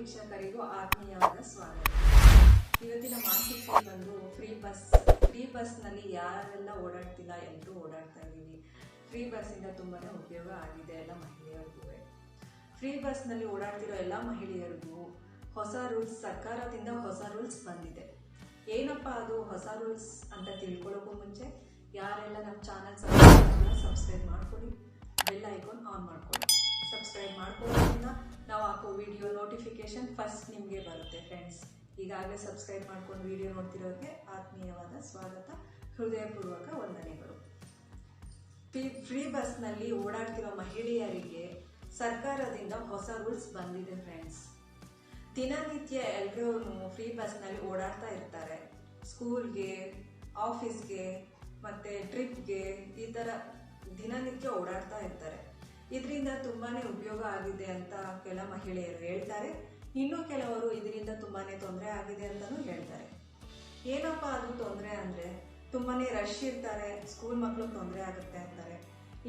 ವೀಕ್ಷಕರಿಗೂ ಆತ್ಮೀಯವಾದ ಸ್ವಾಗತ. ಇವತ್ತಿನ ಮಾಹಿತಿ ಬಂದು ಫ್ರೀ ಬಸ್ನಲ್ಲಿ ಯಾರೆಲ್ಲ ಓಡಾಡ್ತಿಲ್ಲ, ಎಲ್ಲರೂ ಓಡಾಡ್ತಾ ಇದ್ದೀವಿ. ಫ್ರೀ ಬಸ್ಸಿಂದ ತುಂಬಾನೇ ಉಪಯೋಗ ಆಗಿದೆ ಎಲ್ಲ ಮಹಿಳೆಯರಿಗೂ. ಫ್ರೀ ಬಸ್ನಲ್ಲಿ ಓಡಾಡ್ತಿರೋ ಎಲ್ಲ ಮಹಿಳೆಯರಿಗೂ ಹೊಸ ರೂಲ್ಸ್, ಸರ್ಕಾರದಿಂದ ಹೊಸ ರೂಲ್ಸ್ ಬಂದಿದೆ. ಏನಪ್ಪ ಅದು ಹೊಸ ರೂಲ್ಸ್ ಅಂತ ತಿಳ್ಕೊಳ್ಳೋಕ್ಕೂ ಮುಂಚೆ ಯಾರೆಲ್ಲ ನಮ್ಮ ಚಾನಲ್ ಸಬ್ಸ್ಕ್ರೈಬ್ ಮಾಡ್ಕೊಳ್ಳಿ, ಬೆಲ್ ಐಕಾನ್ ಆನ್ ಮಾಡ್ಕೊಳ್ಳಿ. ಸಬ್ಸ್ಕ್ರೈಬ್ ಮಾಡ್ಕೊಳ್ಳೋದ್ರಿಂದ ನಾವು ಹಾಕೋ ವಿಡಿಯೋ ನೋಟಿಫಿಕೇಶನ್ ಫಸ್ಟ್ ನಿಮಗೆ ಬರುತ್ತೆ ಫ್ರೆಂಡ್ಸ್. ಈಗಾಗಲೇ ಸಬ್ಸ್ಕ್ರೈಬ್ ಮಾಡ್ಕೊಂಡು ವಿಡಿಯೋ ನೋಡ್ತಿರೋರಿಗೆ ಆತ್ಮೀಯವಾದ ಸ್ವಾಗತ, ಹೃದಯಪೂರ್ವಕ ವಂದನೆಗಳು. ಫ್ರೀ ಬಸ್ನಲ್ಲಿ ಓಡಾಡ್ತಿರೋ ಮಹಿಳೆಯರಿಗೆ ಸರ್ಕಾರದಿಂದ ಹೊಸ ರೂಲ್ಸ್ ಬಂದಿದೆ ಫ್ರೆಂಡ್ಸ್. ದಿನನಿತ್ಯ ಎಲ್ಲರೂ ಫ್ರೀ ಬಸ್ನಲ್ಲಿ ಓಡಾಡ್ತಾ ಇರ್ತಾರೆ. ಸ್ಕೂಲ್ಗೆ, ಆಫೀಸ್ಗೆ ಮತ್ತು ಟ್ರಿಪ್ಗೆ ಈ ಥರ ದಿನನಿತ್ಯ ಓಡಾಡ್ತಾ ಇರ್ತಾರೆ. ಇದರಿಂದ ತುಂಬಾನೇ ಉಪಯೋಗ ಆಗಿದೆ ಅಂತ ಕೆಲ ಮಹಿಳೆಯರು ಹೇಳ್ತಾರೆ. ಇನ್ನು ಕೆಲವರು ಇದರಿಂದ ತುಂಬಾನೇ ತೊಂದರೆ ಆಗಿದೆ ಅಂತಲೂ ಹೇಳ್ತಾರೆ. ಏನಪ್ಪ ಅದು ತೊಂದರೆ ಅಂದರೆ, ತುಂಬಾನೇ ರಶ್ ಇರ್ತಾರೆ, ಸ್ಕೂಲ್ ಮಕ್ಕಳು ತೊಂದರೆ ಆಗುತ್ತೆ ಅಂತಾರೆ.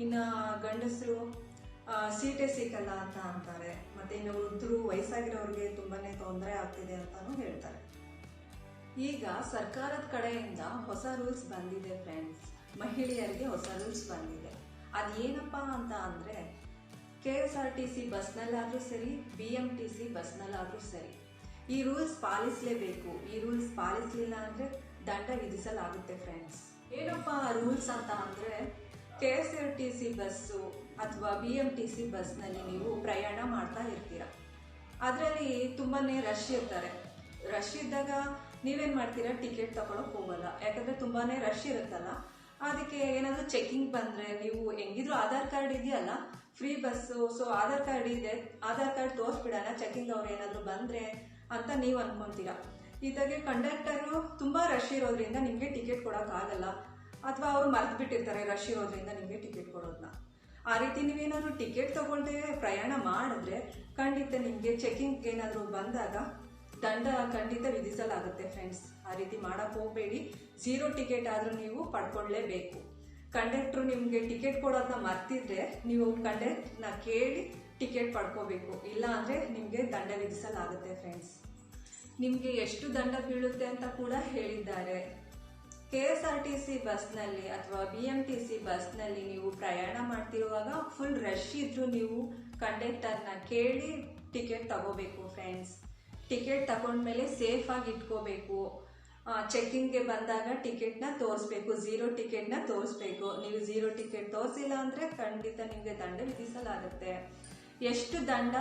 ಇನ್ನು ಗಂಡಸರು ಸೀಟೇ ಸಿಕ್ಕಲ್ಲ ಅಂತ ಅಂತಾರೆ. ಮತ್ತು ಇನ್ನು ವೃದ್ಧರು, ವಯಸ್ಸಾಗಿರೋರಿಗೆ ತುಂಬಾನೇ ತೊಂದರೆ ಆಗ್ತಿದೆ ಅಂತಾನು ಹೇಳ್ತಾರೆ. ಈಗ ಸರ್ಕಾರದ ಕಡೆಯಿಂದ ಹೊಸ ರೂಲ್ಸ್ ಬಂದಿದೆ ಫ್ರೆಂಡ್ಸ್. ಮಹಿಳೆಯರಿಗೆ ಹೊಸ ರೂಲ್ಸ್ ಬಂದಿದೆ. ಅದೇನಪ್ಪ ಅಂತ ಅಂದರೆ, KSRTC ಬಸ್ನಲ್ಲಾದರೂ ಸರಿ, BMTC ಬಸ್ನಲ್ಲಾದರೂ ಸರಿ, ಈ ರೂಲ್ಸ್ ಪಾಲಿಸಲೇಬೇಕು. ಈ ರೂಲ್ಸ್ ಪಾಲಿಸಲಿಲ್ಲ ಅಂದರೆ ದಂಡ ವಿಧಿಸಲಾಗುತ್ತೆ ಫ್ರೆಂಡ್ಸ್. ಏನಪ್ಪ ರೂಲ್ಸ್ ಅಂತ ಅಂದರೆ, KSRTC ಬಸ್ಸು ಅಥವಾ BMTC ಬಸ್ನಲ್ಲಿ ನೀವು ಪ್ರಯಾಣ ಮಾಡ್ತಾ ಇರ್ತೀರ. ಅದರಲ್ಲಿ ತುಂಬಾ ರಶ್ ಇರ್ತಾರೆ. ರಶ್ ಇದ್ದಾಗ ನೀವೇನು ಮಾಡ್ತೀರಾ, ಟಿಕೆಟ್ ತಗೊಳಕ್ಕೆ ಹೋಗಲ್ಲ. ಯಾಕಂದರೆ ತುಂಬಾ ರಶ್ ಇರುತ್ತಲ್ಲ. ಅದಕ್ಕೆ ಏನಾದರೂ ಚೆಕಿಂಗ್ ಬಂದರೆ, ನೀವು ಹೆಂಗಿದ್ರು ಆಧಾರ್ ಕಾರ್ಡ್ ಇದೆಯಲ್ಲ, free bus, so Aadhaar card ಇದೆ, ಆಧಾರ್ ಕಾರ್ಡ್ ತೋರಿಸ್ಬಿಡೋಣ, ಚೆಕಿಂಗ್ ಅವ್ರು ಏನಾದರೂ ಬಂದರೆ ಅಂತ ನೀವು ಅನ್ಕೊಂತೀರಾ. ಇದಾಗೆ ಕಂಡಕ್ಟರು ತುಂಬ ರಶ್ ಇರೋದ್ರಿಂದ ನಿಮಗೆ ಟಿಕೆಟ್ ಕೊಡೋಕ್ಕಾಗಲ್ಲ, ಅಥವಾ ಅವರು ಮರ್ತು ಬಿಟ್ಟಿರ್ತಾರೆ ರಶ್ ಇರೋದ್ರಿಂದ ನಿಮಗೆ ಟಿಕೆಟ್ ಕೊಡೋದನ್ನ. ಆ ರೀತಿ ನೀವೇನಾದರೂ ಟಿಕೆಟ್ ತಗೊಳ್ದೆ ಪ್ರಯಾಣ ಮಾಡಿದ್ರೆ ಖಂಡಿತ ನಿಮಗೆ ಚೆಕಿಂಗ್ ಏನಾದರೂ ಬಂದಾಗ ದಂಡ ಖಂಡಿತ ವಿಧಿಸಲಾಗುತ್ತೆ ಫ್ರೆಂಡ್ಸ್. ಆ ರೀತಿ ಮಾಡಕ್ಕೆ ಹೋಗಬೇಡಿ. 0 ಟಿಕೆಟ್ ಆದರೂ ನೀವು ಪಡ್ಕೊಳ್ಳೇಬೇಕು. ಕಂಡಕ್ಟ್ರು ನಿಮಗೆ ಟಿಕೆಟ್ ಕೊಡೋದನ್ನ ಮರ್ತಿದ್ರೆ ನೀವು ಕಂಡಕ್ಟ್ನ ಕೇಳಿ ಟಿಕೆಟ್ ಪಡ್ಕೋಬೇಕು. ಇಲ್ಲ ಅಂದರೆ ನಿಮಗೆ ದಂಡ ವಿಧಿಸಲಾಗುತ್ತೆ ಫ್ರೆಂಡ್ಸ್. ನಿಮಗೆ ಎಷ್ಟು ದಂಡ ಬೀಳುತ್ತೆ ಅಂತ ಕೂಡ ಹೇಳಿದ್ದಾರೆ. KSRTC ಬಸ್ನಲ್ಲಿ ಅಥವಾ BMTC ಬಸ್ನಲ್ಲಿ ನೀವು ಪ್ರಯಾಣ ಮಾಡ್ತಿರುವಾಗ ಫುಲ್ ರಶ್ ಇದ್ರೂ ನೀವು ಕಂಡಕ್ಟರ್ನ ಕೇಳಿ ಟಿಕೆಟ್ ತಗೋಬೇಕು ಫ್ರೆಂಡ್ಸ್. ಟಿಕೆಟ್ ತಗೊಂಡ್ಮೇಲೆ ಸೇಫಾಗಿ ಇಟ್ಕೋಬೇಕು. ಚೆಕಿಂಗ್ಗೆ ಬಂದಾಗ ಟಿಕೆಟ್ನ ತೋರಿಸ್ಬೇಕು, 0 ಟಿಕೆಟ್ನ ತೋರಿಸ್ಬೇಕು. ನೀವು 0 ಟಿಕೆಟ್ ತೋರಿಸಿಲ್ಲ ಅಂದರೆ ಖಂಡಿತ ನಿಮಗೆ ದಂಡ ವಿಧಿಸಲಾಗುತ್ತೆ. ಎಷ್ಟು ದಂಡ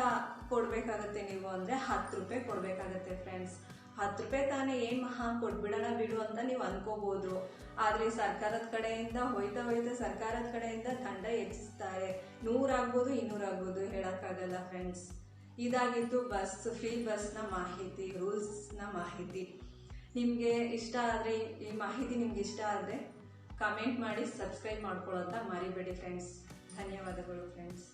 ಕೊಡಬೇಕಾಗುತ್ತೆ ನೀವು ಅಂದರೆ 10 ರೂಪಾಯಿ ಕೊಡಬೇಕಾಗುತ್ತೆ ಫ್ರೆಂಡ್ಸ್. 10 ರೂಪಾಯಿ ತಾನೇ ಏನು ಮಹಾ ಕೊಟ್ಬಿಡೋಣ ಬಿಡು ಅಂತ ನೀವು ಅನ್ಕೋಬೋದು. ಆದರೆ ಸರ್ಕಾರದ ಕಡೆಯಿಂದ ಹೋಯ್ತಾ ಸರ್ಕಾರದ ಕಡೆಯಿಂದ ದಂಡ ಹೆಚ್ಚಿಸ್ತಾರೆ. 100 ಆಗ್ಬೋದು, 200 ಆಗ್ಬೋದು, ಹೇಳೋಕ್ಕಾಗಲ್ಲ ಫ್ರೆಂಡ್ಸ್. ಇದಾಗಿತ್ತು ಫ್ರೀ ಬಸ್ನ ಮಾಹಿತಿ, ರೂಲ್ಸ್ನ ಮಾಹಿತಿ. ನಿಮಗೆ ಇಷ್ಟ ಆದರೆ, ಈ ಮಾಹಿತಿ ನಿಮ್ಗೆ ಇಷ್ಟ ಆದರೆ ಕಮೆಂಟ್ ಮಾಡಿ, ಸಬ್ಸ್ಕ್ರೈಬ್ ಮಾಡ್ಕೊಳ್ಳೋದನ್ನ ಮರಿಬೇಡಿ ಫ್ರೆಂಡ್ಸ್. ಧನ್ಯವಾದಗಳು ಫ್ರೆಂಡ್ಸ್.